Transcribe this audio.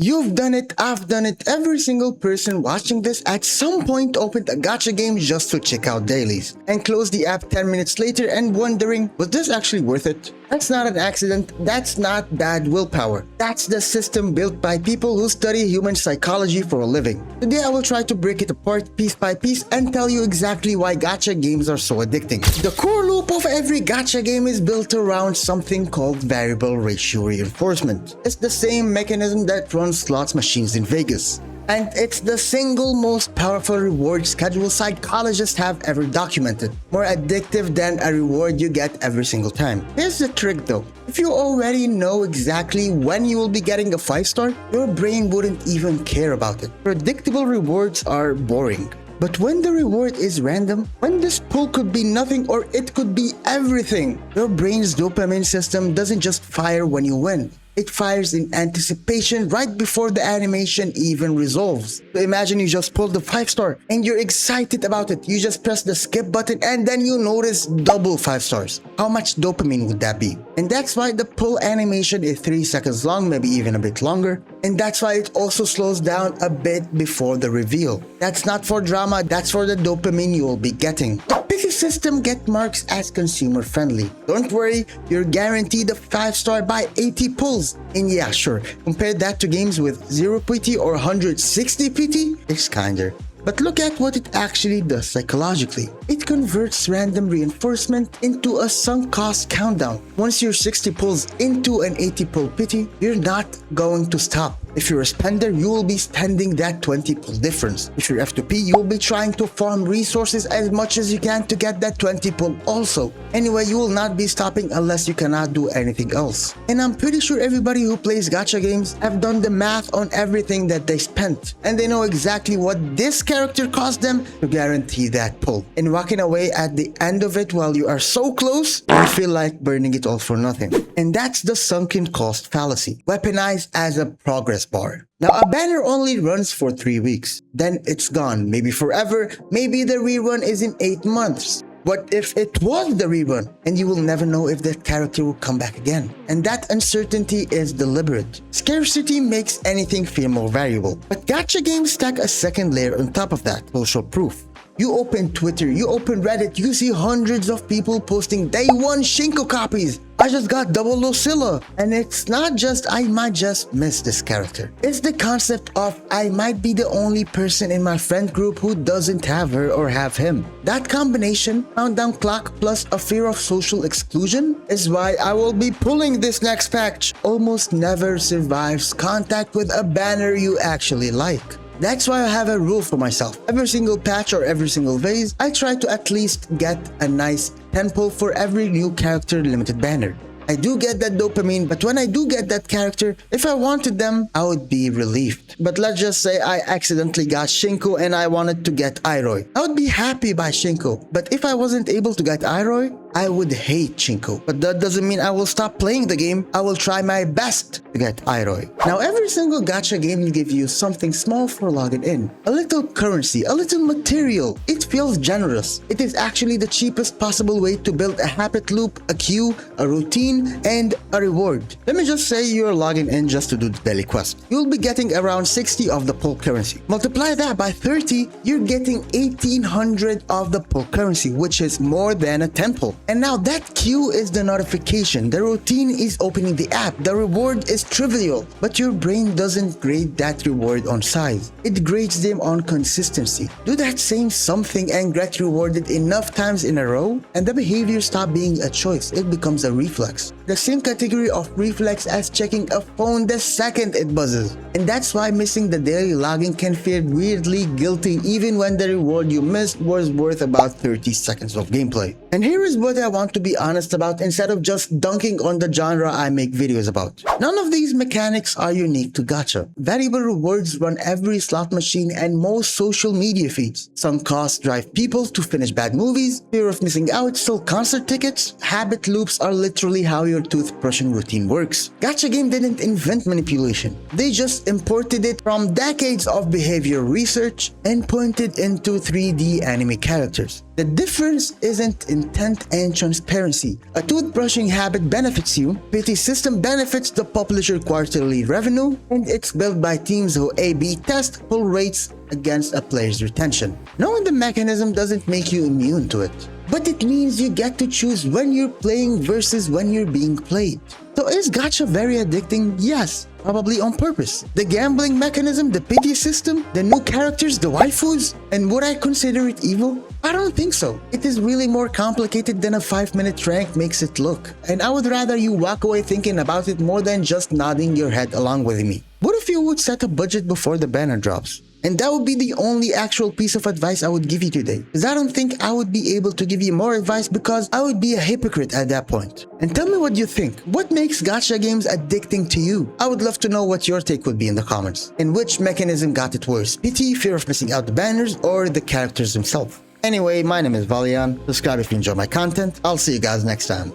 You've done it, I've done it, every single person watching this at some point opened a gacha game just to check out dailies, and closed the app 10 minutes later and wondering, was this actually worth it? That's not an accident, that's not bad willpower. That's the system built by people who study human psychology for a living. Today I will try to break it apart piece by piece and tell you exactly why gacha games are so addicting. The core loop of every gacha game is built around something called variable ratio reinforcement. It's the same mechanism that runs slots machines in Vegas. And it's the single most powerful reward schedule psychologists have ever documented. More addictive than a reward you get every single time. Here's the trick though. If you already know exactly when you will be getting a 5-star, your brain wouldn't even care about it. Predictable rewards are boring. But when the reward is random, when this pull could be nothing or it could be everything, your brain's dopamine system doesn't just fire when you win. It fires in anticipation right before the animation even resolves. So imagine you just pulled the 5-star and you're excited about it. You just press the skip button and then you notice double 5 stars. How much dopamine would that be? And that's why the pull animation is 3 seconds long, maybe even a bit longer. And that's why it also slows down a bit before the reveal. That's not for drama, that's for the dopamine you will be getting. The PC system gets marks as consumer friendly. Don't worry, you're guaranteed a 5-star by 80 pulls. And yeah, sure, compare that to games with 0 PT or 160 PT, it's kinder. But look at what it actually does psychologically. It converts random reinforcement into a sunk cost countdown. Once you're 60 pulls into an 80 pull pity, you're not going to stop. If you're a spender, you will be spending that 20 pull difference. If you're F2P, you will be trying to farm resources as much as you can to get that 20 pull also. Anyway, you will not be stopping unless you cannot do anything else. And I'm pretty sure everybody who plays gacha games have done the math on everything that they spent. And they know exactly what this character cost them to guarantee that pull. And walking away at the end of it while you are so close, you feel like burning it all for nothing. And that's the sunken cost fallacy, weaponized as a progress bar. Now, a banner only runs for 3 weeks. Then it's gone, maybe forever, maybe the rerun is in 8 months. What if it was the rerun? And you will never know if that character will come back again. And that uncertainty is deliberate. Scarcity makes anything feel more valuable. But gacha games stack a second layer on top of that, social proof. You open Twitter, you open Reddit, you see hundreds of people posting day 1 Shinko copies. I just got double Lucilla. And it's not just I might just miss this character. It's the concept of I might be the only person in my friend group who doesn't have her or have him. That combination, countdown clock plus a fear of social exclusion, is why I will be pulling this next patch. Almost never survives contact with a banner you actually like. That's why I have a rule for myself. Every single patch or every single phase, I try to at least get a nice 10 pull for every new character limited banner. I do get that dopamine, but when I do get that character, if I wanted them, I would be relieved. But let's just say I accidentally got Shinko and I wanted to get Iroy. I would be happy by Shinko, but if I wasn't able to get Iroy, I would hate Shinko. But that doesn't mean I will stop playing the game. I will try my best to get Iroy. Now, every single gacha game will give you something small for logging in. A little currency, a little material. It feels generous. It is actually the cheapest possible way to build a habit loop, a queue, a routine, and a reward. Let me just say you're logging in just to do the daily quest. You'll be getting around 60 of the pull currency. Multiply that by 30, you're getting 1800 of the pull currency, which is more than a 10 pull. And now that queue is the notification, the routine is opening the app, the reward is trivial, but your brain doesn't grade that reward on size. It grades them on consistency. Do that same something and get rewarded enough times in a row, and the behavior stops being a choice, it becomes a reflex. The same category of reflex as checking a phone the second it buzzes. And that's why missing the daily logging can feel weirdly guilty even when the reward you missed was worth about 30 seconds of gameplay. And here is what I want to be honest about instead of just dunking on the genre I make videos about. None of these mechanics are unique to gacha. Variable rewards run every slot machine and most social media feeds. Sunk costs drive people to finish bad movies. Fear of missing out sell concert tickets. Habit loops are literally how your toothbrushing routine works. Gacha game didn't invent manipulation. They just imported it from decades of behavior research and pointed into 3D anime characters. The difference isn't intent and transparency. A toothbrushing habit benefits you, pity system benefits the publisher quarterly revenue, and it's built by teams who A/B test pull rates against a player's retention. Knowing the mechanism doesn't make you immune to it, but it means you get to choose when you're playing versus when you're being played. So is gacha very addicting? Yes, probably on purpose. The gambling mechanism, the pity system, the new characters, the waifus, and would I consider it evil? I don't think so. It is really more complicated than a 5-minute rank makes it look. And I would rather you walk away thinking about it more than just nodding your head along with me. What if you would set a budget before the banner drops? And that would be the only actual piece of advice I would give you today. Because I don't think I would be able to give you more advice because I would be a hypocrite at that point. And tell me what you think. What makes gacha games addicting to you? I would love to know what your take would be in the comments. And which mechanism got it worse? Pity, fear of missing out the banners, or the characters themselves? Anyway, my name is Valian. Subscribe if you enjoy my content. I'll see you guys next time.